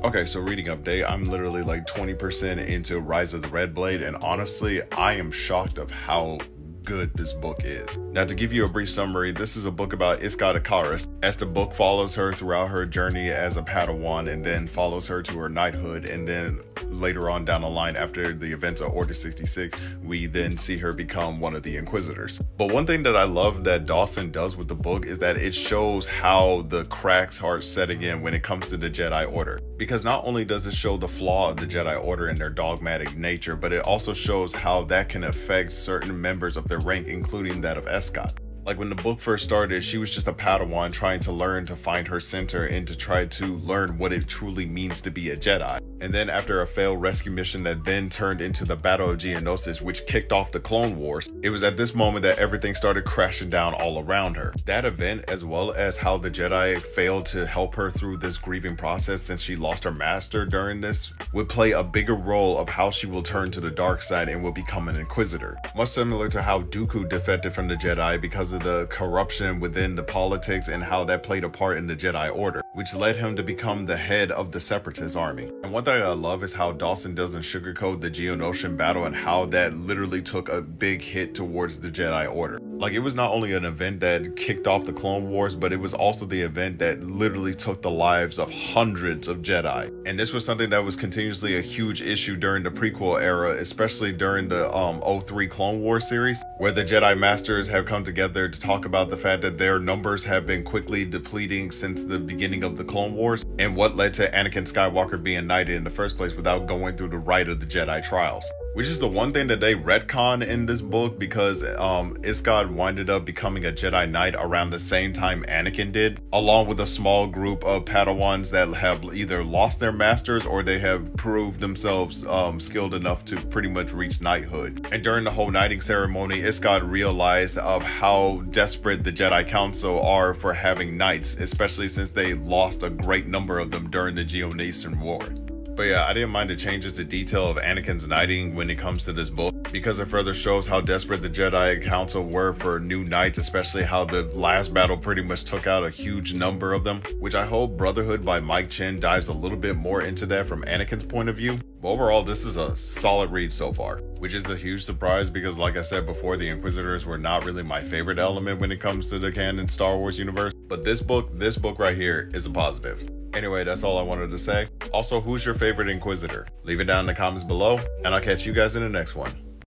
Okay, so reading update, I'm literally like 20% into Rise of the Red Blade, and honestly, I am shocked of how good this book is. Now, to give you a brief summary, this is a book about Iskra Ikaris, as the book follows her throughout her journey as a Padawan, and then follows her to her knighthood, and then later on down the line, after the events of Order 66, we then see her become one of the Inquisitors. But one thing that I love that Dawson does with the book is that it shows how the cracks are setting in when it comes to the Jedi Order. Because not only does it show the flaw of the Jedi Order and their dogmatic nature, but it also shows how that can affect certain members of their rank, including that of Escott. Like when the book first started, she was just a Padawan trying to learn to find her center and to try to learn what it truly means to be a Jedi. And then after a failed rescue mission that then turned into the Battle of Geonosis, which kicked off the Clone Wars, it was at this moment that everything started crashing down all around her. That event, as well as how the Jedi failed to help her through this grieving process since she lost her master during this, would play a bigger role of how she will turn to the dark side and will become an Inquisitor. Much similar to how Dooku defected from the Jedi because of the corruption within the politics and how that played a part in the Jedi Order, which led him to become the head of the Separatist army. And one thing I love is how Dawson doesn't sugarcoat the Geonosian battle and how that literally took a big hit towards the Jedi Order. Like, it was not only an event that kicked off the Clone Wars, but it was also the event that literally took the lives of hundreds of Jedi. And this was something that was continuously a huge issue during the prequel era, especially during the 03 Clone Wars series, where the Jedi Masters have come together to talk about the fact that their numbers have been quickly depleting since the beginning of the Clone Wars, and what led to Anakin Skywalker being knighted in the first place without going through the rite of the Jedi trials. Which is the one thing that they retcon in this book, because Iskra winded up becoming a Jedi Knight around the same time Anakin did, along with a small group of Padawans that have either lost their masters or they have proved themselves skilled enough to pretty much reach knighthood. And during the whole knighting ceremony, Iskra realized of how desperate the Jedi Council are for having knights, especially since they lost a great number of them during the Geonosian War. But yeah, I didn't mind the changes to detail of Anakin's knighting when it comes to this book, because it further shows how desperate the Jedi Council were for new knights, especially how the last battle pretty much took out a huge number of them, which I hope Brotherhood by Mike Chen dives a little bit more into that from Anakin's point of view. But overall, this is a solid read so far, which is a huge surprise because, like I said before, the Inquisitors were not really my favorite element when it comes to the canon Star Wars universe. But this book right here is a positive. Anyway, that's all I wanted to say. Also, who's your favorite Inquisitor? Leave it down in the comments below, and I'll catch you guys in the next one.